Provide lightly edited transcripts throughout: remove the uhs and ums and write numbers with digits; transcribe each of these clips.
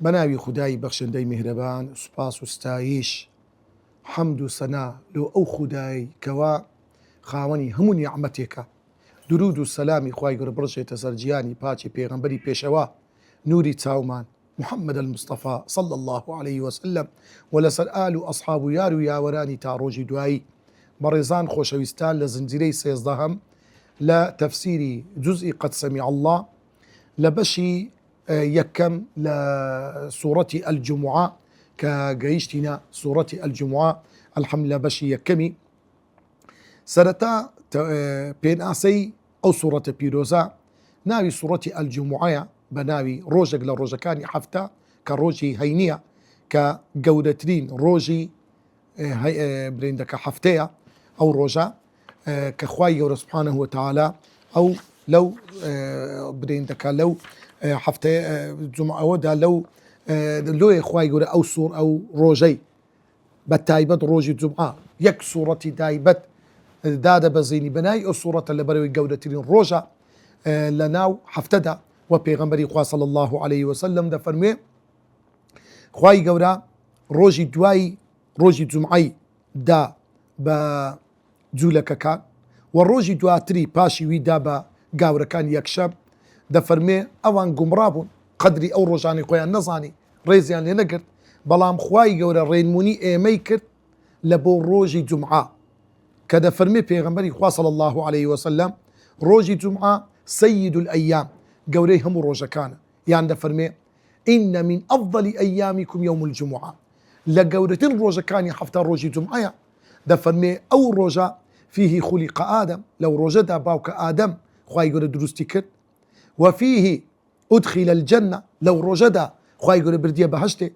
بناوي خداي بخشندەی میهرەبان سوپاس و ستایش حەمد و سەنا لۆ ئەو خودای کەوا خاوەنی هەموو نیعمەتێکە. درود و سەلامی خوای گەورە بڕژێتە سەر گیانی پاچی پێغەمبەری پێشەوا نوری چاومان محمد المصطفى صلى الله عليه وسلم ولەسەر ئال و ئەصحاب و یار و یاوەرانی تا ڕۆژی دوایی. بەڕێزان خۆشەویستان لە زنجیرەی سێزدەهەم لە تەفسیری جزئی قەد سەمیع الله لە بەشی یەکەم لە سوورەتی ئەلجوموعە کە گەیشتینە سوورەتی ئەلجوموعە ئەلحەمدولillah بەشی یەکەمی. سەرەتا پێناسەی ئەو سوورەتە پیرۆزە ناوی سوورەتی ئەلجوموعەیە بە ناوی ڕۆژێک لە ڕۆژەکانی حەفتە کە ڕۆژی هەینیە کە گەورەترین ڕۆژی برێندەکە حەفتەیە ئەو ڕۆژە کە خوای گەورە سوبحانەه وتەعالا ئەو لەو برێندەکە لەو حەفتە جومعەوەدا لەو لۆیە خوای گەورە ئەو سوور ئەو ڕۆژەی بە تایبەت ڕۆژی جومعە یەک سوورەتی تایبەت دادەبەزێنی بەناوی ئەو سوورەتە لەبەرەوەی گەورەترین ڕۆژە لە ناو حەفتەدا و پێغەمبەری خوا صلی الله عليه وسلم دەفەرموێ خوای گەورە ڕۆژی دوای ڕۆژی جومعەی دا بە جوولەکەکان و ڕۆژی دواتری پاشی وی دا بە گاورەکان یەکشەم دەفەرمێ ئەوان گومڕا بوون قەدری ئەو ڕۆژانی خۆیان نەزانی ڕێزیان لێ نەگرت بەڵام خوای گەورە ڕێنمونی ئێمەی کرد لە بۆ ڕۆژی جومعە کە دەفەرمێ پێغەمبەری خوا صلی الله عليه وسلم ڕۆژی جومعە سەید الئەیام گەورەی هەموو ڕۆژەکانە یان دەفەرمێ ئین من ئەفضل ئەیامیکم یوم الجومعە لە گەورەترین ڕۆژەکانی حەفتە ڕۆژی جومعەیە دەفەرمێ ئەو ڕۆژە فیه خولیق ئادەم لەو ڕۆژەدا باوکە ئادەم خوای گەورە دروستی کرد وفيه أدخل الجنة لو رجدا خواهي يقول بردية بهشته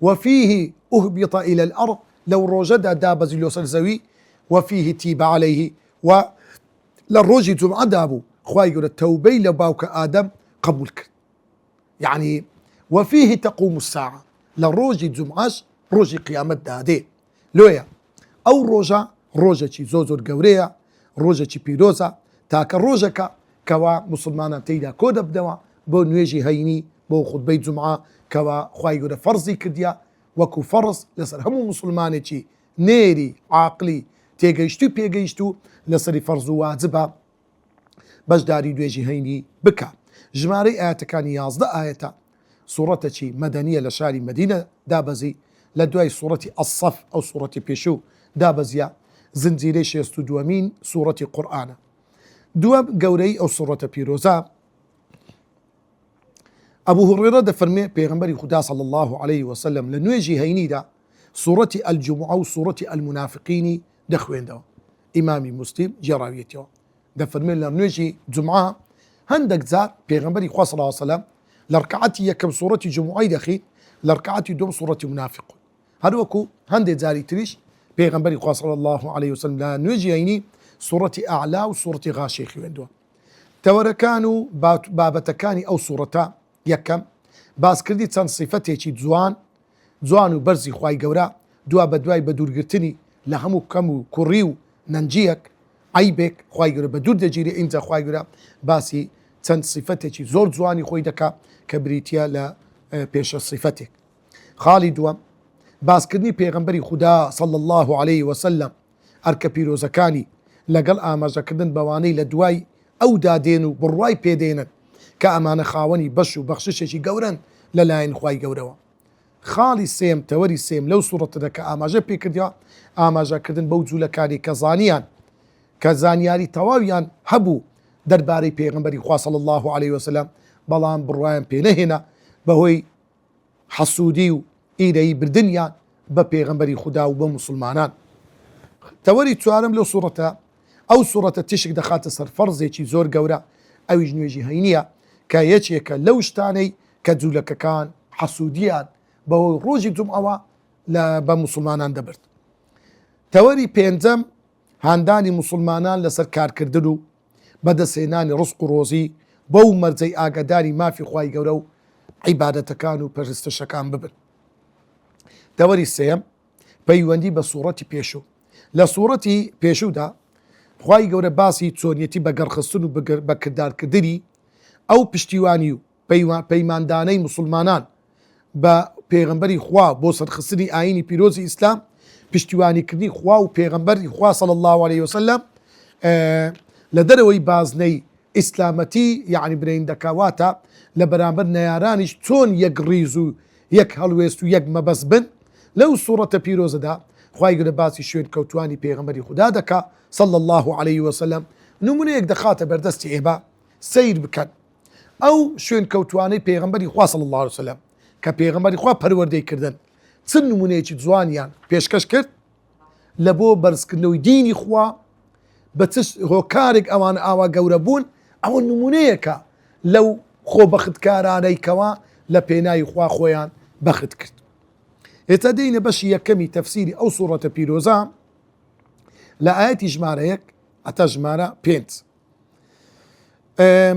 وفيه أهبط إلى الأرض لو رجدا دابز اليوصل زوي وفيه تيب عليه وللروجي جمعة دابو خواهي يقول التوبي لباوك آدم قبولك يعني وفيه تقوم الساعة للروجي جمعة روجي قيامة دادي لويا أو روجا چي زوزور قوريا روجا چي بيروزا تاك روجك کەوا مسلمانان تێیدا کۆ دەبنەوە بۆ نوێژی هەینی بۆ خوتبەی جومعە کەوا خوای گەورە فەرزی کردیا وەکو فەرز لەسەر هەموو مسلمانێکی نێری عاقلی تێگەیشت و پێگەیشت و لەسەری فەرز و واجبە بەشداری نوێژی هەینی بکە. ژمارەی ئاەتەکانی 11 ئاەتە سوورەتێکی مەدەنیە لە شاری مەدینە دابەزی لە دوای سوورەتی ئەسەف ئەو سوورەتی پێشوو دابەزیە زنجیرەی 62مین سوورەتی قورئانە. دوام گەورەی ئەو سوورەتە پیرۆزە ئەبوو هورێرە دەفەرمێ پێغەمبەری خوددا صلی الله عليه وسلم لە نوێژی هەینیدا سوورەتی ئەلجومعە و سوورەتی ئەلمونافقینی دەخوێندەوە. ئیمامی موسلیم جێڕاویەتەوە دەفەرمێ لە نوێژی جومعە هەندێک جار پێغەمبەری خوا صلی الله عليه وسلم لە ڕکعەتی یەکەم سوورەتی جومعەی دەخوێند لە ڕکعەتی دووەم سوورەتی منافقون هەروەکو هەندێک جاری تریش پێغەمبەری خوا صلی الله عليه وسلم لە نوێژی هەینی سوورەتی ئەعلا و سوورەتی غاشیە خوێندووە. تەوەرەکان و بابەتەکانی ئەو سوورەتە یەکەم باسکردی چەند سیفەتێکی جوان و بەرزی خوای گەورە دوا بە دوای بە دوورگرتنی لە هەموو کەم و کوڕی و نەنجیەک عیبێک خوای گەورە بە دوور دەگیرێ. ئینجا خوای گەورە باسی چەند سیفەتێکی زۆر جوانی خۆی دەکا کە بریتە لە پێشە سیفەتێک. خاڵی دووەم باسکردنی پێغەمبەری خوددا صلی الله عليه وسلم ئەرکە پیرۆزەکانی لەگەڵ ئاماژەکردن بەوانەی لە دوای ئەو دادێن و بڕوای پێدێنن کە ئەمانە خاوەنی بەش و بەخششێکی گەورن لەلایەن خوای گەورەوە. خاڵی سێم تەوەری سێم لەو سوورەتەدا کە ئاماژە پێکردیا ئاماژەکردن بەو جوولەکانی کە زانیان کە زانیاری تەواویان هەبوو دەربارەی پێغەمبەری خوا صلی الله عليه وسلم بەڵام بڕوایان پێ نەهێنا بەهۆی حەسوودی و ئیرەی بردنیان بە پێغەمبەری خوددا و بە مسلمانان. تەوەری چوارم لەو سوورەتە ئەو سوورەتە تشک دەخاتە سەر فەرزێکی زۆر گەورە ئەویش نوێژی هەینیە کە یەکێکە لەو شتانەی کە جوولەکەکان حەسوودیان بەهۆی ڕۆژی جومعەوە بە مسلمانان دەبرد. تەوەری پێنجەم هاندانی مسلمانان لەسەر کارکردن و بەدەستهێنانی ڕزق و ڕۆزی بەو مەرجەی ئاگاداری مافی خوای گەورە و عیبادەتەکان و پەرستشەکان ببن. تەوەری سێم پەیوەندی بە سوورەتی پێشوو لە سوورەتی پێشوودا خوای گەورە باسی چۆنیەتی بەگەڕخستن و بەکردارکردنی ئەو پشتیوانی و پەیماندانەی مسلمانان بە پێغەمبەری خوا بۆ سەرخستنی ئاینی پیرۆزی ئیسلام پشتیوانیکردنی خوا و پێغەمبەری خوا صلی الله عليه وسلم لە دەرەوەی بازنەی ئیسلامەتی یعنی برەیندەکەواتە لە بەرامبەر نەیارانیش چۆن یەک ڕیز و یەک هەڵوێست و یەک مەبەست بن لەو سوورەتە پیرۆزەدا خوای گەورە باسی شوێن کەوتوانی پێغەمبەری خوددا دەکا صلی الله عليه وسلم نمونەیەک دەخاتە بەردەستی ئێمە سیر بکەن ئەو شوێن کەوتوانەی پێغەمبەری خوا صلی الله عليه وسلم کە پێغەمبەری خوا پەروەردەی کردن چ نمونەیەکی جوانیان پێشکەش کرد لە بۆ بەرزکردنەوەی دینی خوا بە چ هۆکارێک ئەوان ئاوا گەورە بوون ئەوە نمونەیەکە لەو خۆبەختکارانەی کەوا لە پێناوی خوا خۆیان بەخت کرد. ئێستا دێینە بەشی یەکەمی تەفسیری ئەو سوورەتە پیرۆزە لە ئاەتی ژمارە 1 هەتا ژمارە 5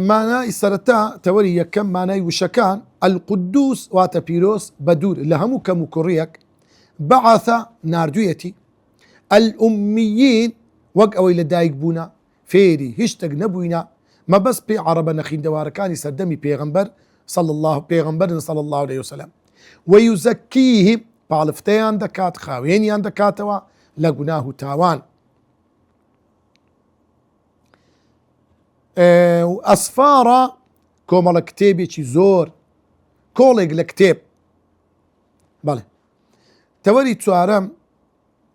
مانای سەرەتا تەوەری یەکەم مانای وشەکان القدوس واتە پیرۆز بە دوور لە هەموو کەم و کوڕیەک بەعاثە ناردوویەتی الئومیین وەک ئەوەی لە دایک بوونە فێری هیچ شتێک نەبووینە مەبەست پێی عەرەبە نەخیندەوارەکانی سەردەمی پێغەمبەر صلی الله عليه وسلم ويزكيهم پاڵفتەیان دەکات خاوێنیان دەکاتەوە لە گوناه و تاوان ئەسفارە کۆمەڵە کتێبێکی زۆر کۆڵێک لە کتێب بەڵێ تەوەری چوارەم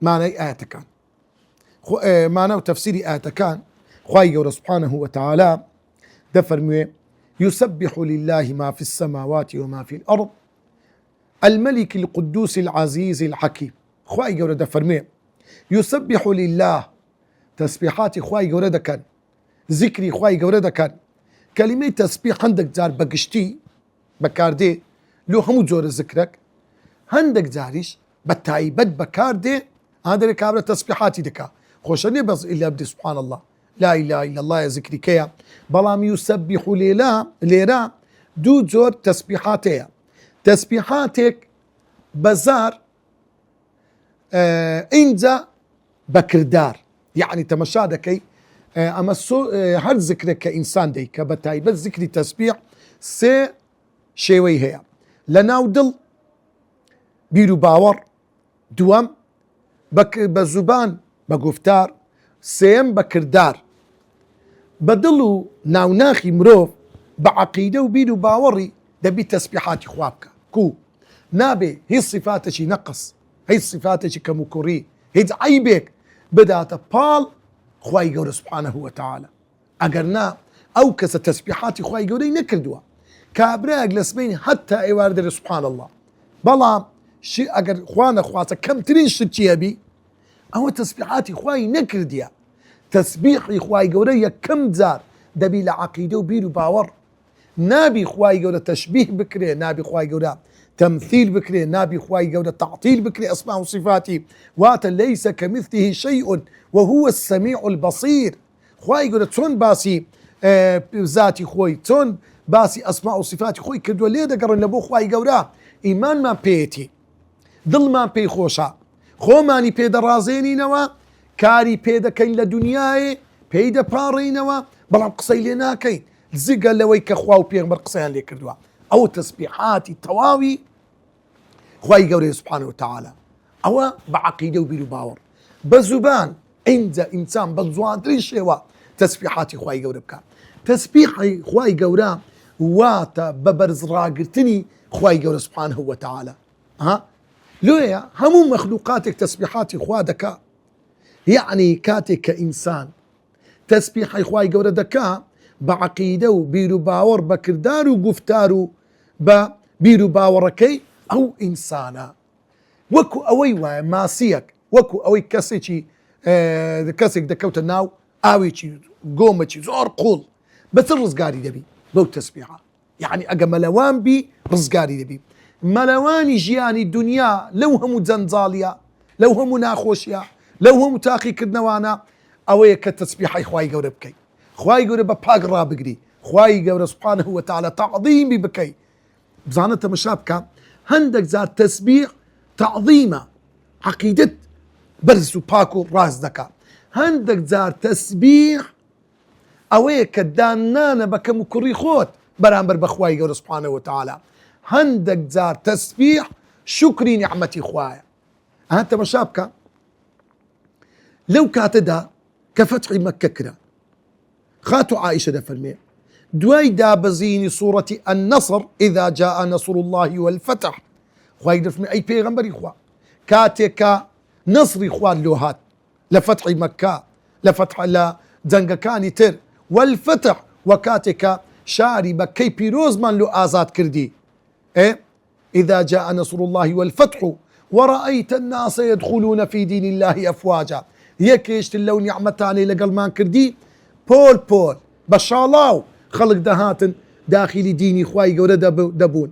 مانای ئاەتەکان مانە و تەفسیری ئاەتەکان خوای گەورە سبحانه وتعالى دەفەرموێ يسبح لله ما في السماوات وما في الأرض الملك القدوس العزيز الحكيم خوای گەورە دەفەرموێ يسبح لله تسبيحاتی خوای گەورە دەکەن ذکری خوای گەورە دەکەن کەلیمەی تەسبیح هەندێک جار بەگشتی بەکاردێ لۆ هەموو جۆرە ذکرێک هەندێک جاریش بە تایبەت بەکاردێ ئادرێک کابرە تەسبیحاتی دەکا خۆشە نێ بەس ئیلا بدی سبحان الله لا إله إلا الله ذكري كيا بلام يسبح ليلا دو جور تسبيحاتيا تسبيحاتك بزار انجا بكردار يعني تمشادكي اما هر ذكرك كإنسان دي كبتاي بس ذكري تسبيح سي شيوي هي لناودل بيرو باور دوام بزبان بگفتار سێم بە کردار بە دڵ و ناوناخی مرۆڤ بە عەقیدە و بیر و باوەڕی دەبی تەسبیحاتی خوا بکە کو نابێ هیچ صفاتێکی نەقص هیچ صفاتێکی کەم و کوڕی هیچ عەیبێک بداتە پاڵ خوای گەورە سبحانه وتعالى ئەگەر نا ئەو کەسە تەسبیحاتی خوای گەورەی نەکردووە کابراەک لە سبەینی هەتا ئێوار دەرێ سبحان الله بەڵام ئەگەر خوا نەخواتە کەمترین شتی هەبی ئەوە تەسبیحاتی خوای نەکردیە تەسبیحی خوای گەورە یەکەم جار دەبی لە عەقیدە و بیر و باوەڕ نابی خوای گەورە تەشبیه بکرێ نابی خوای گەورە تەمثیل بکرێ نابی خوای گەورە تەعتیل بکرێ ئەسما و صفاتی واتە لەیسە کەمثله شەیء وهو السەمیع البەصیر خوای گەورە چۆن باسی ذاتی خۆی چۆن باسی ئەسما و صفاتی خۆی کردووە لێ دەگەڕێن لە بۆ خوای گەورە ئیمانمان پێیەتی دڵمان پێی خۆشە خۆمانی پێدەڕازێنینەوە کاری پێدەکەین لە دنیاێ پێی دەپاڕینەوە بەڵام قسەی لێ ناکەین زگە لەوەی کە خوا و پێغەمبەر قسەیان لێ کردووە ئەو تەسبیحاتی تەواوی خوای گەورەی سبحانه وتعالى ئەوە بە عەقیدە و بیر و باوەڕ بە زوبان ئینجا ئینسان بە جوانترین شێوە تەسبیحاتی خوای گەورە بکە تەسبیحی خوای گەورە واتە بە بەرزڕاگرتنی خوای گەورە سبحانه وتعالى لۆیە هەموو مەخلوقاتێک تەسبیحاتی خوا دەکا یعنی کاتێک کە ئینسان تەسبیحی خوای گەورە دەکا بە عەقیدە و بیر و باوەڕ بە کردار و گفتار و بە بیر و باوەڕەکەی ئەو ئینسانە وەکو ئەوەی وایە ماسیەک وەکو ئەوەی کەسێک دەکەوتە ناو ئاوێکی گۆمەکی زۆر قوڵ بەچ ڕزگاری دەبی بەو تەسبیحە یعنی ئەگە مەلەوان بی ڕزگاری دەبی مەلەوانی ژیانی دنیا لەو هەموو جەنجاڵیە لەو هەموو ناخۆشیە لەو هەموو تاقیکردنەوانە ئەوەیە کە تەسبیحی خوای گەورە بکەیت خوای گەورە بە پاک ڕابگری خوای گەورە سبحانه وتعالى تعظیمی بکەیت بزانە تەمەشا بکە هەندێک جار تەسبیح تعظیمە عەقیدەت بەرز و پاک و ڕاست دەکات هەندێک جار تەسبیح ئەوەیە کە دانانە بە کەم و کوڕی خۆت بەرامبەر بە خوای گەورە سبحانه وتعالى هەندێک جار تەسبیح شکری نیعمەتی خوایە. ئەها تەماشا بکە لەو کاتەدا کە فەتحی مەککە کرا، خاتو عائشە دەفەرمێ دوای دابەزینی سوورەتی النەصر ئیذا جاء نەصر الله والفتح، خوای دەفەرمێ ئەی پێغەمبەری خوا کاتێک کە نەسری خوار لۆ هات لە فەتحی مەککە، لە جەنگەکانی تر، والفتح و کاتێک کە شاری مەککەی پیرۆزمان لۆ ئازاد کردی، إذا جاء نصر الله والفتح ورأيت الناس يدخلون في دين الله أفواجا، یەکێشت لەو نیعمەتانەی لەگەڵمان کردی پۆل پۆل بە شاڵاو خەڵک دەهاتن داخلی دینی خوای گەورە دەبوون.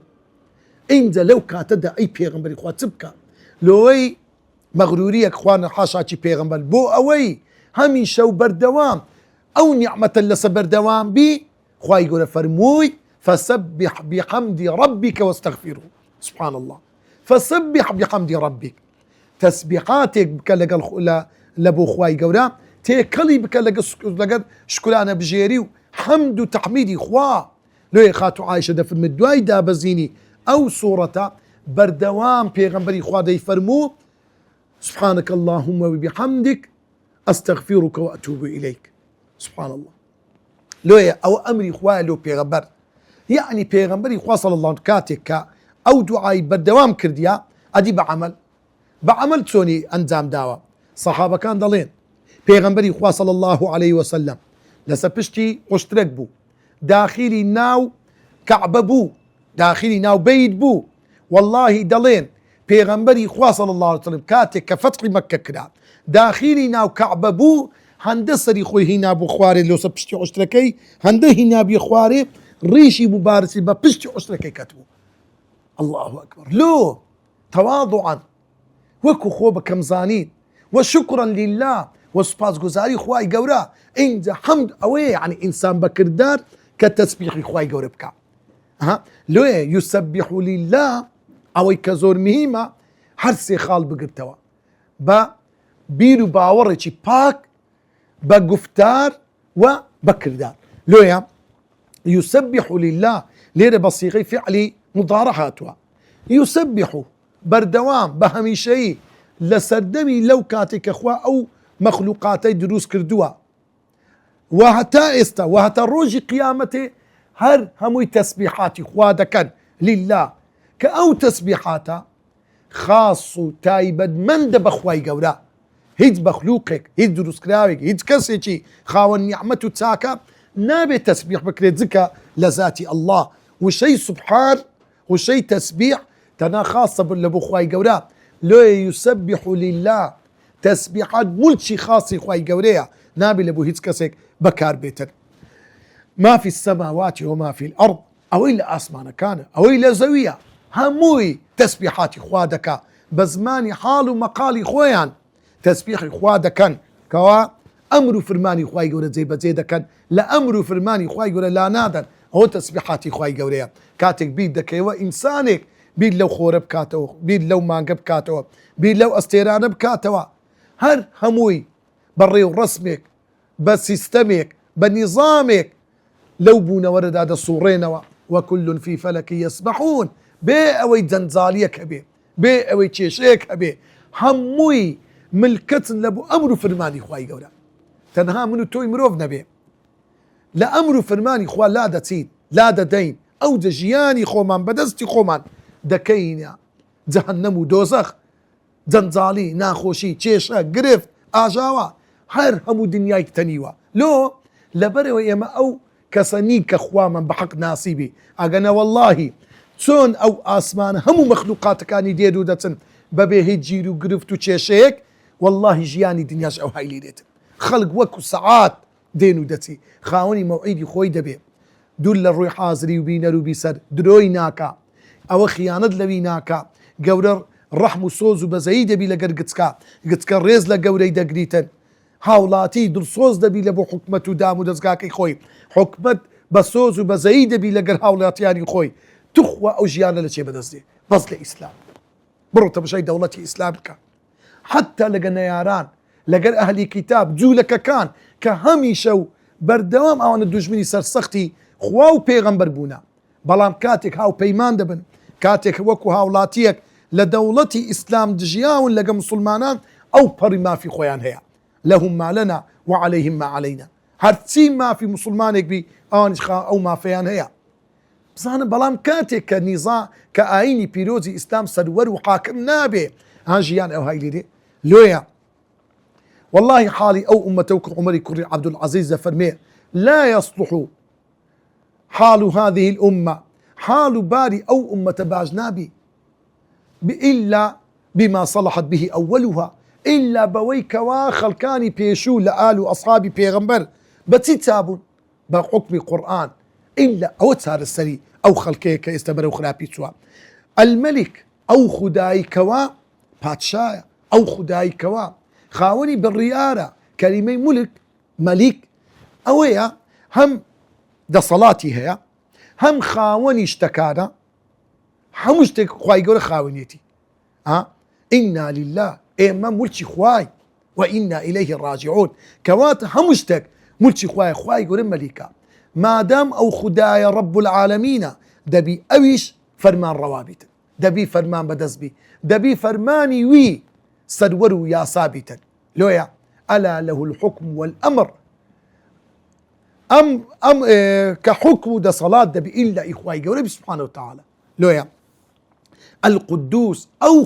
ئینجا لەو کاتەدا ئەی پێغەمبەری خوا چ بکە لۆی مەغروریەک خوا نەحاشاکی پێغەمبەر بۆ ئەوەی هەمیشە و بەردەوام ئەو نیعمەتە لەسەر بەردەوام بی، خوای گەورە فەرمووی فسبح بحمد ربك واستغفره. سبحان الله، فسبح بحمد ربك، تسبيحاتك بك لبو خواي قورا تيكلي بك لقد شكرانا بجيري حمد وتحميدي خوا لو يخاتو عايشة دفر من دواي دابزيني أو صورة بردوام بيغنبري خوا دي فرمو سبحانك اللهم وبحمدك أستغفرك وأتوب إليك. سبحان الله، لو أو أمري خوا لو بيغنبر يعني بيغنبري خوا صلى الله عليه كاتك أو دعاي بردوام كرديا أدي بعمل توني أنزام داوا صحابة كان ضلين بيغنبري خوا صلى الله عليه وسلم لسبشتي قشترك بو داخلي ناو كعبة بو داخلي ناو بيت بو والله ضلين بيغنبري خوا صلى الله عليه وسلم كاتك كفتح مكة كدا داخلي ناو كعبة بو هندسري خوي هنا بو خواري لو سبشتي قشتركي هنده هنا بي خواري ريشي مبارسي ببشتي قشتركي كتبو. الله أكبر، لو تواضعا وكو خوبة كمزانين وشكرا لله وسباس جزاري خواي قورا إنجا حمد أوي يعني إنسان بكردار كتسبيح خواي قورا بكا لو يسبح لله أوي كزور مهمة هرسي خال بقرتوا با بيرو باورتي باك بقفتار وبكردار لو يسبح لله ليرة بصيغي فعلي مضارعاتها يسبح بردوام بهمي شيء لسردمي لو كاتك اخوا او مخلوقاتي دروس كردوا وهتا استا وهتا روجي قيامتي هر هموي تسبيحاتي خوا دكن لله كأو تسبيحاتا خاص تايبد من دبخواي قورا هيد مخلوقك هيد دروس كراوك هيد كسيتي خاون نعمته تساكا نابي تسبيح بكريت زكا لذاتي الله وشي سبحان وشي تسبيح تنا خاصة لبو خواي قورا لو يسبح لله تسبيحات ملشي خاصي خواي قوريا نابي لبو هيد كسيك بكار بيتر ما في السماوات وما في الأرض أو إلا أسمان كان أو إلا زوية هموي تسبيحاتي خوادك بزماني حال ومقالي خويان تسبيحي خوادكن كوا أمر فرماني خواي قورا زي بزيدكن لا أمر فرماني خواي قورا لا نادر هو تسبيحاتي خواي قوريا كاتك بيدك وإنسانك بيد لو خور بكاتو بيد لو مانق بكاتو بيد لو استيران بكاتو هر هموي بري ورسمك بسيستمك بنظامك لو بونا ورد هذا الصورين وكل في فلك يسبحون بي اوي زنزاليك هبي بي اوي تشيشيك هبي هموي ملكتن لبو امرو فرماني خواي قولا تنها منو توي مروف نبي لا امرو فرماني خوا لا دا تسيد لا دا دين او دا جياني خومان بدستي خومان دكينا جهنم ودوزخ زنزالي ناخوشي تشيشا قرفت آجاوا هر همو دنياك تنيوا لو لبري ويما او كسنيك اخواما بحق ناصيبي اقنا والله تون او اسمان همو مخلوقات كاني ديدو دتن ببي هيجيرو قرفتو تشيشيك والله جياني دنياش او هاي ليدت خلق وكو ساعات دينو دتي خاوني موعيدي خوي دبي دول الروي حاضري وبينرو بيسر دروي ناكا او خيانت لوي ناكا قورر رحم صوز بزايد بي لقر قتسكا ريز لقوري دقريتن هاولاتي دل صوز دبي لبو حكمتو دامو دزقاكي خوي حكمت بصوز بزايد بي لقر هاولاتياني خوي تخوى او جيانا لشي بدزدي بس لإسلام بروتا بشي دولتي إسلامك حتى لقنا ياران لقر أهلي كتاب جولك كان كهمي شو بردوام او انا دوجمني سرسختي خواو پیغمبر بونا بلام كاتك هاو پیمان دبن كاتێک وەکو هاوڵاتیەک لە دەوڵەتی ئیسلام دژیاون لەگە مسلمانان ئەو پەڕی مافی خۆیان هەیە لەهم ما لەنا وعليهم ما علينا هەرچی مافی مسلمانێک بی ئەوانیش ئەو مافەیان هەیە بزانە بەڵام کاتێک کە نیزا کە ئاینی پیرۆزی ئیسلام سەروەر و حاکم نابێ ژیان ئەو هایلێ لۆیە والله حالي أو أمة عمر كري عبد العزيز فرمي لا يصلح حال هذه الأمة حال باري أو أمة باجنابي إلا بما صلحت به أولها إلا بويك واخل كاني بيشو لآل وأصحابي بيغمبر بتتابون بحكم القرآن إلا أو تسار السري أو خلقيك يستمر وخرابي سوا الملك أو خداي كوا باتشايا أو خداي كوا خاوني بالريارة كلمة ملك ملك أويا هم ده صلاتي هي هم خاوني اشتكانا هم اشتك خواي يقول خاونيتي إنا لله إما ملتي خواي وإنا إليه راجعون كوات هم اشتك ملتي خواي يقول ملكا ما دام أو خدايا رب العالمين دبي أويش فرمان روابط دبي فرمان بدزبي دبي فرماني وي صدوروا يا ثابتا لويا ألا له الحكم والأمر كحكم ده صلاة ده إلا إخوائي قولي سبحانه وتعالى لويا القدوس أو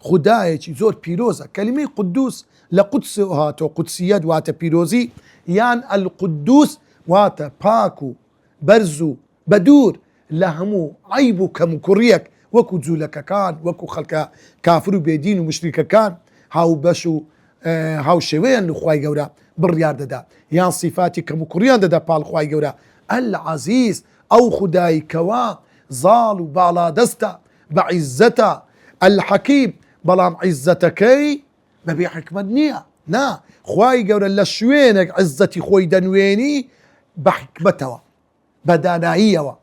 خدايا زور بيروزا كلمة قدوس لقدس هاتو قدسيات واتا بيروزي يعني القدوس واتا باكو برزو بدور لهمو عيبو كمكريك وكو زولك كان وكو خلق كافر بيدين ومشرك كان هاو بشو هاو شوين لخواي قورا بالريار دا يان صفاتي كمكريان دا بالخواي قورا العزيز أو خداي كوا زالو بالا دستا بعزتا الحكيم بلام عزتكي ببي حكمة نية نا خواي قورا لشوينك عزتي خوي دنويني بحكمتها بدانائية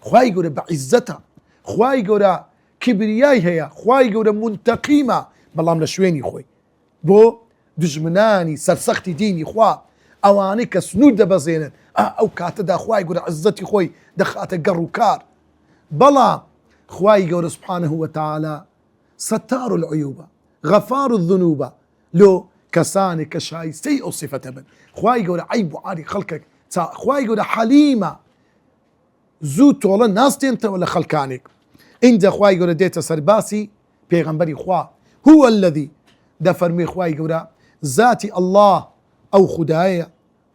خواي قورا بعزتها خواي قورا كبرياي هيا خواي قورا منتقيمة بلام لشويني خوي بو دجمناني سرسختي ديني خوا اواني كسنود بزينن او كاتدا خواي قورا عزتي خوي دخات قرو كار بلا خواي قورا سبحانه وتعالى ستار العيوب غفار الذنوب لو كساني كشاي سيء صفة من خواي قورا عيب عاري خلقك خواي قورا حليمة زوت ولا ناس انت ولا خلقانك انت خواي قورا ديتا سرباسي بيغمبري خوا هو الذي دفر مي خواي قورا ذاتي الله أو خدايا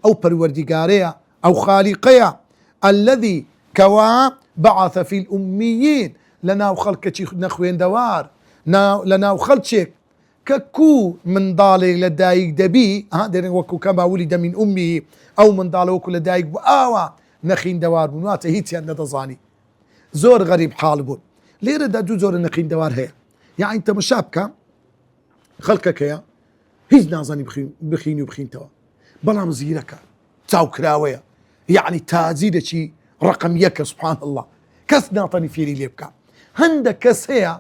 أو پروردگاريا أو خالقيا الذي كوا بعث في الأميين لنا وخلقك نخوين دوار لنا وخلقك ككو من ضالي لدايق دبي هذا وكو كما ولد من أمه أو من ضالي وكو لدايق بآوا نخين دوار منواته هيتي أن نتظاني زور غريب حالبون ليه دا زور نخين دوار هي يعني انت مشابكة خلقك يا هیچ نازانی بخینی و بخینتەوە بەڵام زیرەکە چاوکراوەیە یعنی تازیرەکی ڕقم یەکە سبحان الله کەس ناتەنی فێری لێ بکە هەندێک کەس هەیە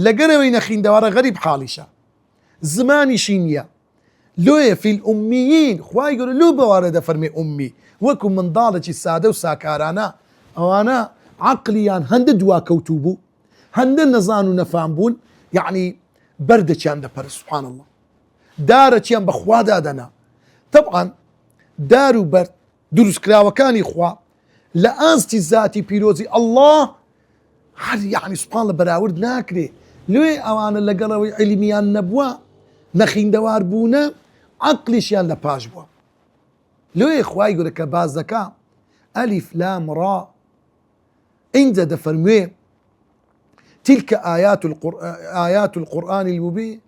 لەگەرەوەی نەخیندەوارە غەریب حاڵیشە زمانیشی نییە لۆیە فی الأمیین خوای گەورە لۆ بەوارە دەفەرمێ ئومی وەکو منداڵێکی سادە و ساکارانە ئەوانە عەقلیان هەندە دواکەوتوو بوو هەندە نەزان و نەفام بوون یعنی بەردەچیان دەپەرست سبحان الله دارەچیان بەخوا دادەنا طبعا دار و بەرد دروستکراوەکانی خوا لە ئاستی زاتی پیرۆزی الله هەر یعنی سبحان الله بەراورد ناکرێ لێ ئەوانە لەگەڵەوەی عیلمیان نەبووە نەخیندەوار بوونە عەقلیشیان لە پاش بووە لێ خوای گەورە کە باز دەکا ئەلیف لام ڕا ئینجا دەفەرموێ تلك آيات القرآن المبين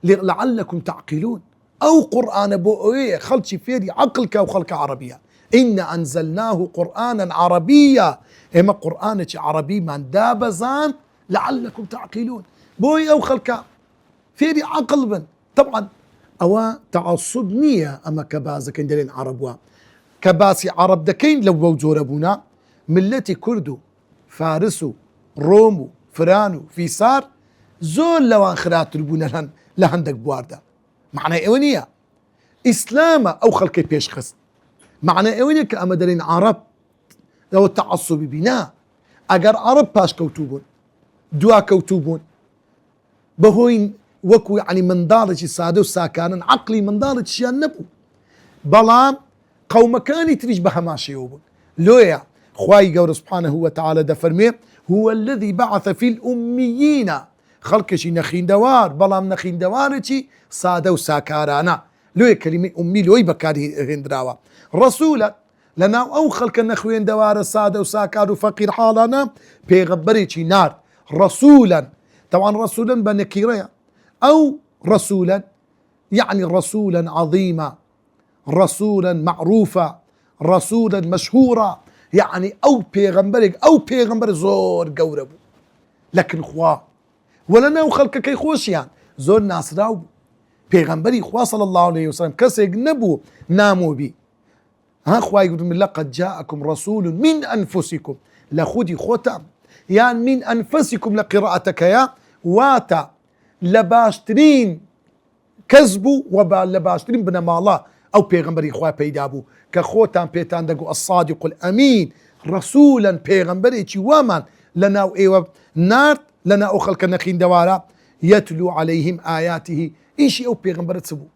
لعلكم تعقلون أو قرآن بوئي خلشي فيري عقلك وخلق عربية إن أنزلناه قرآنا عربيا إما قرآن عربي من دابزان لعلكم تعقلون بوئي أو خلق فيري عقل بن طبعا أو تعصب نية أما كبازة كين دلين عربوا كباسي عرب دكين لو وجور أبونا ملتي كردو فارسو رومو فرانو فيسار زول لوان خراتر بونا لهندك بواردا معنى ايونية اسلام او خلقي بيش خست معنى ايونية كأما دارين عرب لو التعصب بنا ئەگەر عەرەب پاش کەوتوو بوون دوا کەوتوو بوون بەهۆی وەکو یعنی منداڵێکی سادە و ساکانن عەقلی منداڵێکیشیان نەبوو بەڵام قەومەکانی تریش بە هەماشەیەوە بوون لۆیە خوای گەورە سبحانه وتعالى دەفەرمێ هو الذي بعث في الأميين خەڵکێکی نەخیندەوار بەڵام نەخیندەوارێکی سادە و ساکارانە لۆیە کەلیمەی ئومی لۆی بەکاری هێندراوە ڕەسوولە لەناو ئەو خەڵکە نەخوێندەوارە سادە و ساکار و فەقیر حاڵانە پێغەمبەرێکی نار ڕەسوولەن طبعا ڕەسوولەن بە نەکیرەیە ئەو ڕەسوولەن يعني رسولا عظيما رسولا معروفا رسولا مشهورا يعني او پیغمبر زور گەورە بوو لكن خوا ولنا خەڵکە کەی خۆشیان زۆر ناسراو بوو پێغەمبەری خوا صلى الله عليه وسلم کەسێک نەبوو نامۆبی ها خوای گوتم لقد جاءكم رسول من انفسكم لخودي خوتام يعني من انفسكم لقراءتك يا واتا لباشترين كذبوا لباشترين بنماڵە ئەو پێغەمبەری خوا پەیدا بوو کە خۆتان پێتان دەگو الصادق الأمين رسولا پێغەمبەرێکی وامان لەناو ئێوە نارد لەناو ئەو خەڵکە نەخیندەوارە يتلو عليهم آياته ئیشی ئەو پێغەمبەرە چ بوو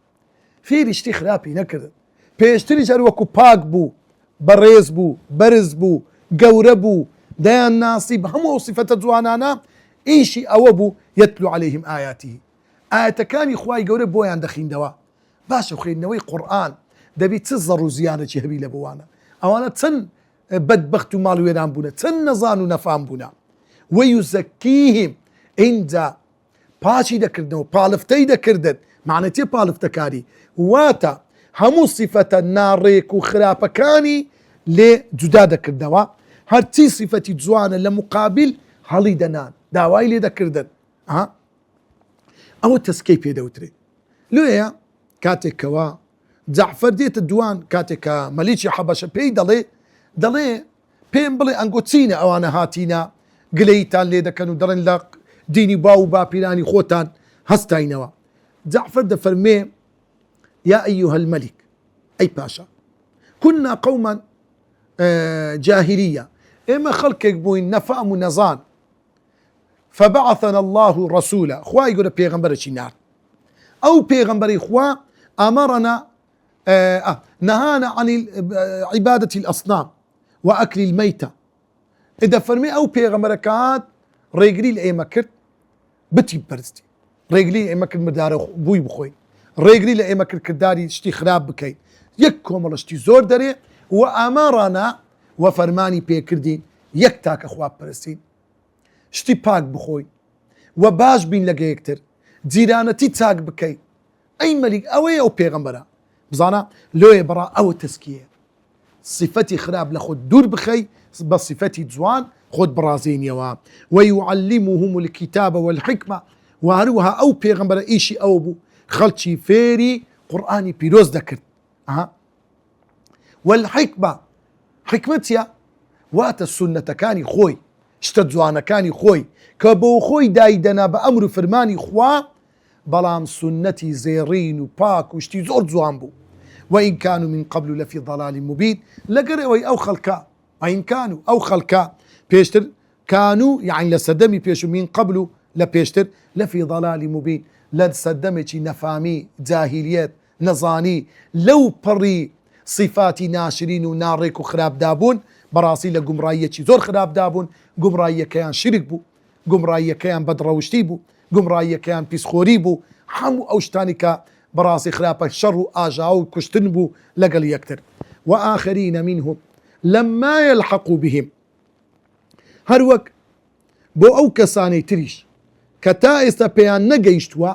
فێری شتی خراپی نەکردن پێشتریش هەر وەکو پاک بوو بەڕێز بوو بەرز بوو گەورە بوو دەیان ناسی بە هەموو صفەتە جوانانە ئیشی ئەوە بوو يتلو عليهم آياته ئاەتەکانی خوای گەورە بۆیان دەخیندەوە باشە خوێندنەوەی قورئان دەبی چ زەڕ و زیانێکی هەبی لە بوانە ئەوانە چەند بەدبەخت و ماڵ وێران بوونە چەند نەزان و نەفام بوونە وەیوزەکیهم ئینجا پاچی دەکردنەوە پاڵفتەی دەکردن معنەتی پاڵفتەکاری واتە هەموو صفەتە ناڕێک و خراپەکانی لێ جودا دەکردنەوە هەرچی صفەتی جوانە لە مقابل هەڵی دەنان داوای لێ دەکردن ئەوە تەسکەی پێدەوترێت لێیە کاتێکەوە جەعفەر دێتە دوان کاتێکە مەلیکی حەبەشە پێی دەڵێ پێم بڵێ ئەنگۆ چینە ئەوانە هاتینە گلەیتان لێ دەکەن و دەڕێن لە دینی باو و باپیرانی خۆتان هەستاینەوە جەعفەر دەفەرمێ یا ئەیوهە المەلیک ئەی پاشا كنا قوما جاهلية ئێمە خەڵکێک بووین نەفام و نەزان فبعثنا الله رسولا خوای گەورە پێغەمبەرێکی نارد ئەو پێغەمبەری خوا أمرنا نهانا عن عبادة الأصنام وأكل الميتة إذا فرمي أو بيغمركات ريقلي لأيما كرت بتي برستي ريقلي لأيما كرت مدار بوي بخوي ريقلي لأيما كرت كداري شتي خراب بكي يككم الله شتي زور داري وأمرنا وفرماني بيكردين يكتاك أخواب برستين شتي باك بخوي وباش بين لقيكتر جيرانتي تاك بكي أي ملك أوي أو بيغمبرا بزانا لو يبرا أو تسكية صفتي خراب لخد دور بخي بس صفتي جوان خد برازين يوا ويعلمهم الكتاب والحكمة وهروها أو بيغمبرا إيشي أو بو خلشي فيري قرآني بيروز ذكرت والحكمة حكمتيا وات السنة كاني خوي اشتد جوانا كاني خوي كبو خوي دايدنا بأمر فرماني خوا بلام سنتي زيرين وباك وشتي زور جوان بو وإن كانوا من قبل لفي ضلال مبين لقرأوا أو خلقا وإن كانوا أو خلقا بيشتر كانوا يعني لسدمي بيشو من قبل لبيشتر لفي ضلال مبين لسدمي نفامي جاهليات نظاني لو بري صفاتي ناشرين وناريك وخراب دابون براسي لقمراية زور خراب دابون قمراية كيان شرك بو قمراية كيان بدروشتي بو قمراية كيان بيسخوري بو حمو أوشتانيكا براسي خراب الشر وآجاو كشتنبو لقل يكتر وآخرين منهم لما يلحقوا بهم هروك بو أو كساني تريش كتائس بيان نقيشتوا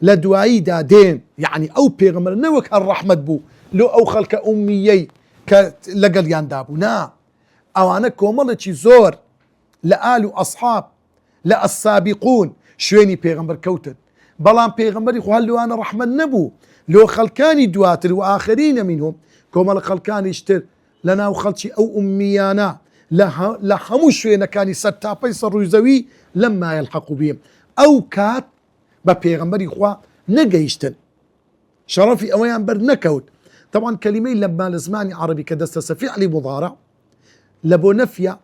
لدوائي دادين يعني أو بيغمر نوك الرحمة بو لو أو خلق أميي لقل ياندابو نا أو أنا كومالتي زور لآل أصحاب لا السابقون شويني بيغمبر كوتن بلان بيغمبري خو هلو أنا رحمة نبو لو خلقاني دواتر وآخرين منهم كومال خلقاني اشتر لنا وخلشي أو أميانا لحمو شوينا كاني ستابي صروزوي لما يلحقوا بهم أو كات ببيغمبري خو نقيشتن شرفي أويان بر نكوت طبعا كلمين لما لزماني عربي كدست فعل مضارع لبو نفيا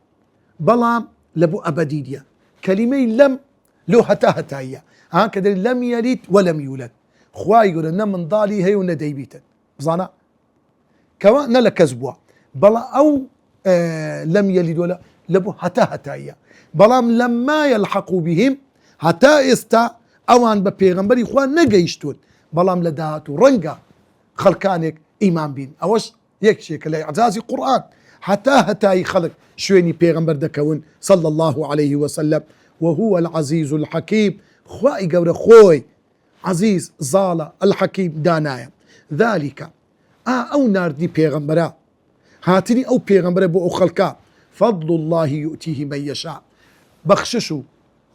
بەڵام لە بۆ ئەبەدیدیە کەلیمەی لەم لۆ هەتایە کە دەری لەم یەلید وەلەم یولەد خوای گەورە نە منداڵی هەیە و نەدەیبیتن بزانە کەوا نە لە کەس بووە بەڵام ئەو لەم یەلید وەلا لە بۆ هەتایە بەڵام لەما یەلحەقوا بهم هەتا ئێستا ئەوان بە پێغەمبەری خوا نەگەیشتون بەڵام لە داهاتوو ڕەنگە خەڵکانێک ئیمان بین ئەوەش یەکشێکە لە ئیعجازی قورئان هەتایی خەڵک شوێنی پێغەمبەر دەکەون صلى الله عليه وسلم وهو العزيز الحكيم خوای گەورە خۆی عزیز زاڵە الحەکیم دانایە ذلك ئەو ناردنی پێغەمبەرە هاتنی ئەو پێغەمبەرە بۆ ئەو خەڵکە فضل الله يؤتيه من يشاء بەخشش و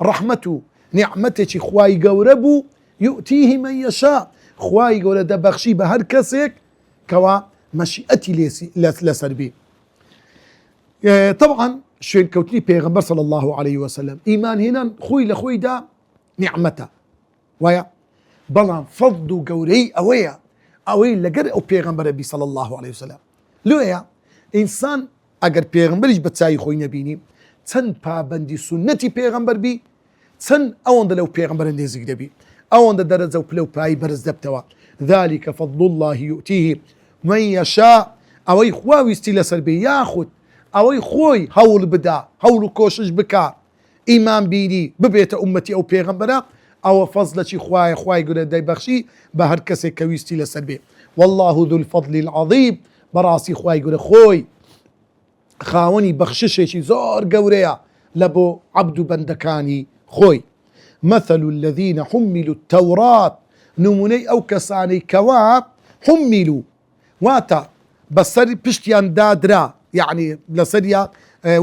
ڕەحمەت و نیعمەتێکی خوای گەورە بوو يؤتيه من يشاء خوای گەورە دەبەخشی بە هەر کەسێک کەوا مەشیئەتی لەسەر بێ طبعا شوێن کەوتنی پێغەمبەر صلى الله عليه وسلم ئیمان هێنان خۆی لە خۆیدا نیعمەتە وایە بەڵام فەضل و گەورەی ئەوەی لەگەر ئەو پێغەمبەرە بی صلى الله عليه وسلم لۆیە ئینسان ئەگەر پێغەمبەریش بە چاوی خۆی نەبینی چەند پابەندی سونەتی پێغەمبەر بی چەند ئەوەندە لەو پێغەمبەرە نێزیک دەبی ئەوەندە دەرەجە و پلە و پایی بەرز دەبتەوە ذلك فضل الله يؤتيه من يشاء ئەوەی خوا ویستی لەسەر بێ یاخود ئەوەی خۆی هەوڵ بدا هەوڵ و کۆشش بکات ئیمان بینی ببێتە ئومەتی ئەو پێغەمبەرە ئەوە فەزلەکی خوای گەورە دەیبەخشی بە هەر کەسێک کە ویستی لەسەر بێ والله ذو الفضل العظيم بەڕاستی خوای گەورە خۆی خاوەنی بەخششێکی زۆر گەورەیە لە بۆ عەبد و بەندەکانی خۆی مثل الذين حملوا التوراة نمونەی ئەو کەسانەی کەوا حملوا واتە بەسەر پشتیان دادرا یعنی لەسەریان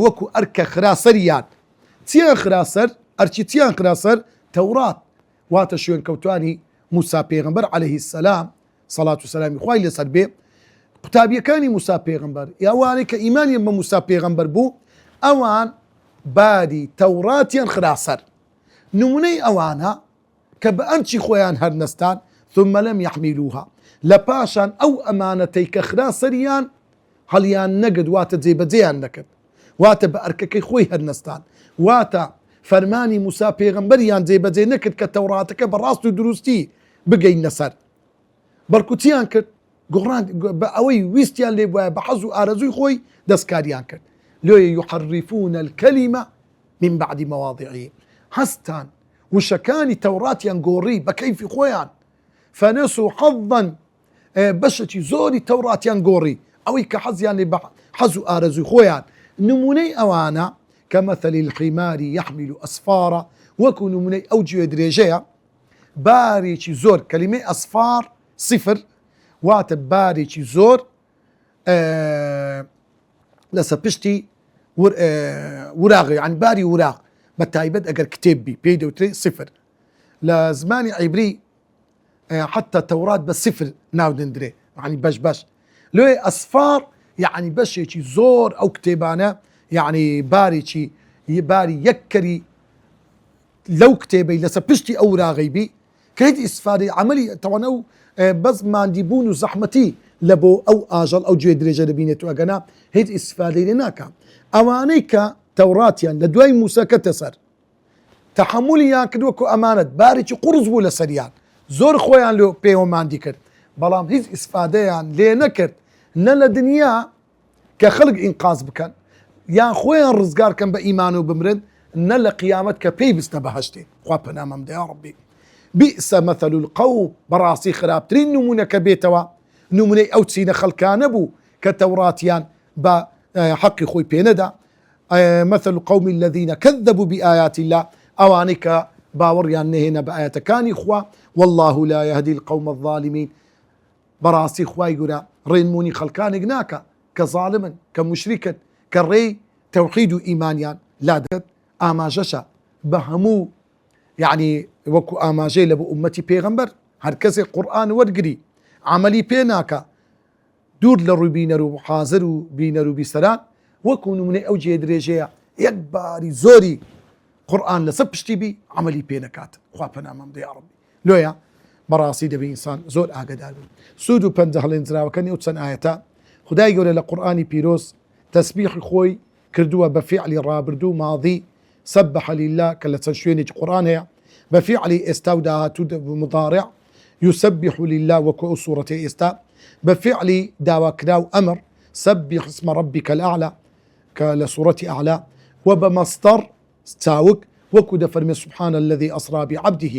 وەکو ئەرکە خراسەریان چیان خراسەر ئەرچی چیان خراسەر تەورات واتە شوێن کەوتوانی موسا پێغەمبەر عليه السلام سەڵات و سەلامی خوای لەسەر بێ قوتابیەکانی موسا پێغەمبەر یاوانەی کە ئیمانیان بە موسا پێغەمبەر بوو ئەوان باری تەوراتیان خراسەر نمونەی ئەوانە کە بە ئەرچی خۆیان هەرنەستان ثم لم يحملوها لە پاشان ئەو ئەمانەتەی کە خراسەریان هەڵیان نەگرت واتە جێبەجێیان نەکرد واتە بە ئەرکەکەی خۆی هەرنەستان واتە فەرمانی موسا پێغەمبەریان جێبەجێ نەکرد کە تەوراتەکە بەڕاست و دروستی بگەین لەسەر بەرکوتیان کرد گۆڕان بە ئەوەی ویستیان لێ وایە بە حەز و ئارەزووی خۆی دەستکاریان کرد لۆیە يحرفون الكلمة من بعد مواضعه هەستان وشەکانی تەوراتیان گۆڕی بە کەیفی خۆیان فنسوا حظا بەشێکی زۆری تەوراتیان گۆڕی ئەوەی کە حەزیان لێ بە حەز و ئارەزووی خۆیان نمونەی ئەوانە كمثل الحمار يحمل أسفارا وەکو نمونەی ئەو گوێ درێژەیە بارێکی زۆر کەلیمەی ئەسفار صفر واتە بارێکی زۆر لەسەر پشتی وراغی عن باری وراغ بە تایبەت ئەگەر کتێب بی پێی دەوترێ صفر لە زمانی عیبری حتى تەورات بە صفر ناودەندرێ يعني بەش لۆی ئەسفار يعني بەشێکی زۆر ئەو کتێبانە يعني بارێکی باری یەککەری لەو کتێبەی لەسەر پشتی ئەو وراغی بی کە هیچ ئیسفادەی عەمەلی تەواو ئەو بەس ماندیبوون و زەحمەتی لە بۆ ئەو ئاژەڵ ئەو گوێ درێژە دەبینێت و ئەگەنا هیچ ئیسفادەی لێ ناکەم ئەوانەی کە تەوراتیان لە دوای موسا کەتە سەر تەحەمولیان کرد وەکو ئەمانەت بارێکی قورس بوو لە سەریان زۆر خۆیان لێ پێوە ماندی کرد بەڵام هیچ ئیسفادەیان لێ نەکرد نە لە دنیا کە خەڵک ئینقاز بکەن یان خۆیان ڕزگارکەن بە ئیمان و بمرن نە لە قیامەت کە پێی بستە بەهەشتێ خوا پەنامەم دە یا ڕەبی بئس مثل القوم بەڕاستی خراپترین نمونە کە بێتەوە نمونەی ئەو چینە خەڵکانە بوو کە تەوراتیان بە حەقی خۆی پێنەدا مثل القوم الذين كذبوا بآيات الله ئەوانەی کە باوەڕیان نەهێنا بە ئاەتەکانی خوا والله لا يهدي القوم الظالمين بەڕاستی خوای گەورە ڕێنمونی خەڵکانێک ناکە کە زاڵمن کە مشریکن کە ڕێی تەوحید و ئیمانیان لا دەکەت ئاماژەشە بە هەموو يعني وەکو ئاماژەی لە بۆ ئومەتی پێغەمبەر هەر کەسێک قورئان وەرگری عملی پێ ناکە دوور لە ڕووی بینەر و حازر و بینەر و بیسەران وەکو نمونەی ئەو جێ درێژەیە یەک باری زۆری قورئان لەسەر پشتی بی عملی پێ نەکات خوا پەنامەم دە یا ڕەبی لۆیە بەڕاستی دەبێ ئینسان زۆر ئاگادار بێت سوود و پەنجە هەڵێنجراوەکە نێو چەند ئاەتە خدای گەورە لە قورئانی پیرۆز تەسبیحی خۆی كردووە بە فعلی ڕابردوو ماضی سبح لله کە لە چەند شوێنێکی قورآن هەیە بە فعلی ئێستا و داهاتوو مضارع يسبح لله وەکو ئەو سوورەتەی ئێستا بە فعلی داواکرا و ئەمر سبح اسم ربك الأعلى کە لە سوورەتی ئەعلا و بە مەستەر چاوک وەکو دەفەرمێ سبحان الذي أسرى بعبده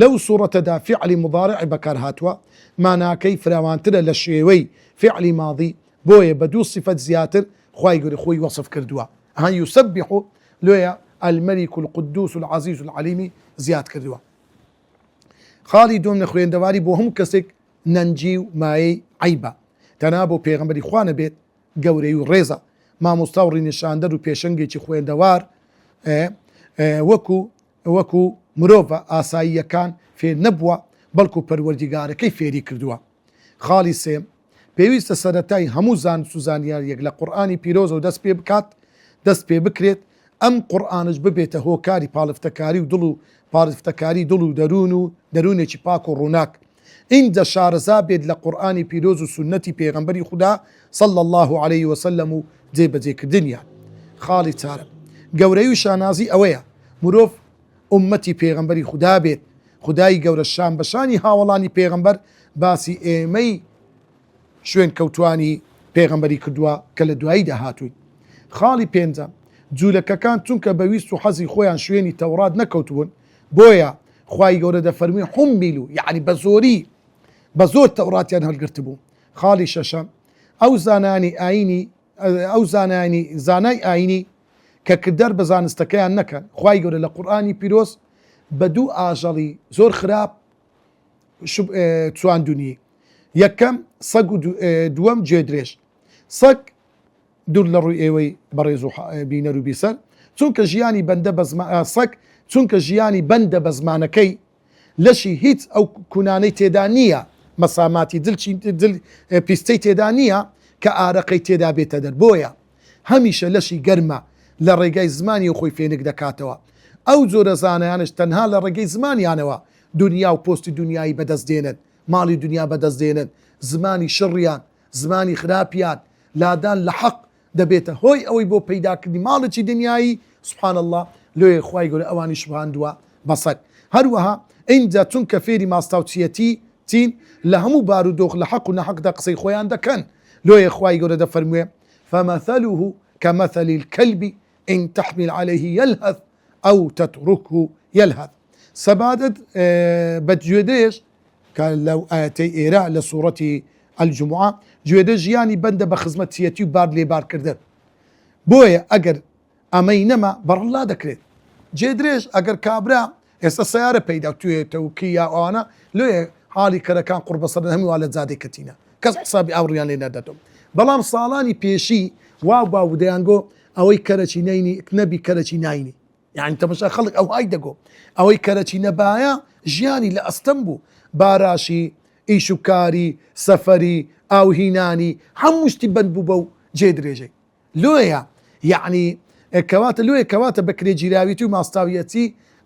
لەو سوورەتەدا فعلی مضارع بەکار هاتووە ماناکەی فراوانترە لە شێوەی فعلی ماضی بۆیە بە دوو صفەت زیاتر خوای گەورە خۆی وەصف کردووە ها يسبح لۆیە الملك القدوس العزيز العليم زیاد کردووە. خاڵی دوم لە خوێندەواری بۆ هەموو کەسێک نەنجی و مایەی عیبە تەنها بۆ پێغەمبەری خوا نەبێت گەورەی و ڕێزە مامۆستا و ڕینیشاندەر و پێشەنگێکی خوێندەوار وەکو مرۆڤە ئاساییەکان فێر نەبووە بەڵکو پەروەردیگارەکەی فێری کردووە. خاڵی سێم پێویستە سەرەتای هەموو زانست و زانیاریەک لە قورئانی پیرۆزە و دەست پێ بکات دەست پێ بکرێت ئەم قورئانش ببێتە هۆکاری پاڵفتەکاری و دڵ و پاڵفتەکاری دڵ و دەروونێکی پاک و ڕووناک ئینجا شارەزا بێت لە قورئانی پیرۆز و سونەتی پێغەمبەری خوددا صلی الله عليه وسلم و جێبەجێکردنیان. خاڵی چارەم گەورەی و شانازی ئەوەیە مرۆڤ ئومەتی پێغەمبەری خوددا بێت خودای گەورە شان بەشانی هاوڵانی پێغەمبەر باسی ئێمەی شوێن کەوتوانی پێغەمبەری کردووە کە لە دوایی داهاتووی. خاڵی پێنجەم جوولەکەکان چونکە بەویست و حەزی خۆیان شوێنی تەورات نەکەوتبوون بۆیە خوای گەورە دەفەرمووی حمیلو یعنی بە زۆری بە زۆر تەوراتیان هەڵگرت بوو. خاڵی شەشەم ئەو زانای ئاینی کە کردەر بە زانستەکەیان نەکەن خوای گەورە لە قورئانی پیرۆز بە دوو ئاژەڵی زۆر خراپ چواندونی یەکەم سەگ و دووەم گوێدرێژ. سەگ دوور لە ڕووی ئێوەی بەڕێز و بینەر و بیسەر چونکە ژیانی بەندە بە سەگ چونکە ژیانی بەندە بە زمانەکەی لەشی هیچ ئەو کونانەی تێدا نییە مەساماتی دل پیستەی تێدا نییە کە ئارەقەی تێدا بێتە دەر بۆیە هەمیشە لەشی گەرمە لە ڕێگای زمانی و خۆی فێنک دەکاتەوە. ئەو جۆرە زانایانش تەنها لە ڕێگەی زمانیانەوە دنیا و پۆستی دنیایی بەدەست دێنن ماڵی دنیا بەدەست دێنن زمانی شڕیان زمانی خراپیان لادان لە حەق دەبێتە هۆی ئەوەی بۆ پەیداکردنی ماڵێکی دنیایی سبحان الله لۆیە خوای گەورە ئەوانی شوهاندووە بەسەر. هەروەها ئینجا چونکە فێری ماستاوچیەتی تین لە هەموو بارودۆخ لە حەق و نەحەقدا قسەی خۆیان دەکەن لۆیە خوای گەورە دەفەرموێ فمثله كمثل الكلب إن تحمل عليه يلهث أو تتركه يلهث. سبادت بەگوێدەیەش کە لەو ئاەتەی ئێرە لە سوورەتی الجمعە گوێدە ژیانی بەندە بە خزمەتیەتی و بار لێبارکردن بۆیە ئەگەر ئەمەی نەما بەڕڵا دەکرێت. جێدرێژ ئەگەر کابرا ئێستا سیارە پەیدا توێتە و کی یا ئەوانە لێ حاڵی کەرەکان قوربەسەر هەموو وا لە زادێک کەتینە کەس حسابی ئاوڕیان لێ نەدەتەوە. بەڵام ساڵانی پێشی وا باودەیانگۆ ئەوەی کەرەچی نینی نەبی کەرەچی ناینی یعنی تەمەشا خەڵک ئەو های دەگۆ ئەوەی کەرەچی نەبایە ژیانی لە ئەستەم بوو باراشی ئیش و کاری سەفەری ئاوهینانی هەموو شتی بند بوو بەو جێدرێژەی لۆیە یعنی کەواتە لۆیە کەواتە بەکرێ جیراویەتی و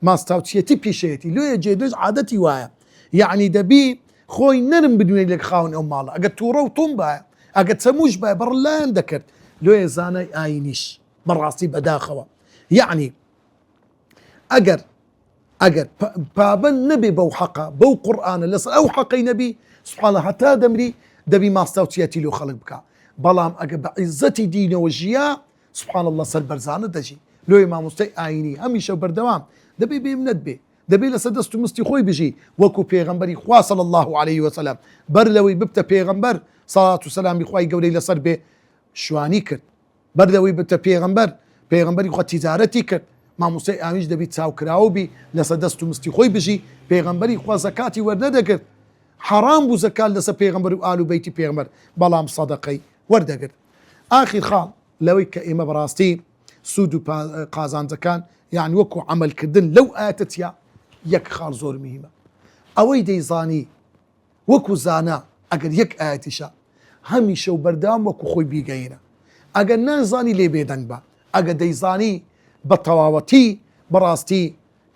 ماستاوچیەتی پیشەتی لۆیە جێدرێژ عادەتی وایە یعنی دەبی خۆی نەرم بدوێن لێک خاون ئەو ماڵە ئەگە تووڕە و تۆم بایە ئەگە چەموش بایە بەڕلایەن دەکرد لۆیە زانای ئاینیش بەڕاستی بەداخەوە یعنی ئەگەر پابند نەبێ بەو حەقە بەو قورئانە لەسەر ئەو حەقەی نەبی سوبحانەڵڵا هەتا دەمری دەبی ماستاوچیەتی لۆ خەڵک بکە بەڵام ئەگە بە عیزەتی دینەوە ژیا سوبحانەڵڵا سەربەرزانە دەژی لۆی مامۆستای ئاینی هەمیشە بەردەوام دەبێ بێمنەت بێ دەبێ لەسەر دەست و مستی خۆی بژی وەکو پێغەمبەری خوا صلی الله عليه وسلم بەر لەوەی ببتە پێغەمبەر سەڵات و سەلامی خوای گەورەی لەسەر بێ شوانی کرد بەر لەوەی بتە پێغەمبەری خوا تیجارەتی کرد مامۆستای ئاویش دەبێت چاوکراوە بی لەسەر دەست و مستی خۆی بژی پێغەمبەری خوا زەکاتی وەردەدەگرت حرام بوو زەکات لەسەر پێغەمبەر و ئال و بەیتی پێغەمبەر بەڵام سەدەقەی وەردەگرت. ئاخر خاڵ لەوەی کە ئێمە بەڕاستی سوود و قازانجەکان یعنی وەکو عەمەلکردن لەو ئاەتەتیا یەک خاڵ زۆر مهمە ئەوەی دەیزانی وەکو زانا ئەگەر یەک ئاەتیشە هەمیشە و بەردەوام وەکو خۆی بیگەینە ئەگەر نانزانی لێ بێدەنگ بە ئەگەر دەیزانی بە تەواوەتی بەڕاستی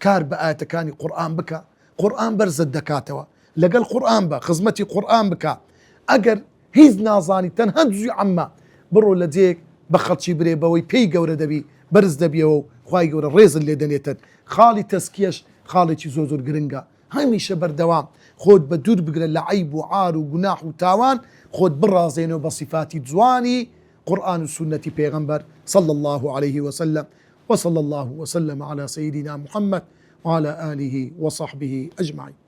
کار بە ئاەتەکانی قورئان بکە قورئان بەرزت دەکاتەوە لەگەڵ قورئان بە خزمەتی قورئان بکە ئەگەر هیچ نازانی تەنها جزئی عەممە بڕۆ لە جێک بەخەڵکی برێ بەوەی پێی گەورە دەبی بەرز دەبیەوە و خوای گەورە ڕێزت لێ دەنێتن. خاڵی تەزکیەش خاڵێکی زۆر گرنگە، هەمیشە بەردەوام خۆت بە دوور بگرە لە عیب و عار و گوناح و تاوان، خۆت بڕازێنەوە بە صفاتی جوانی قورآن و سنەتی پێغەمبەر صلى الله عليه وسلم. وصلى الله وسلم على سيدنا محمد وعلى آله وصحبه أجمعين.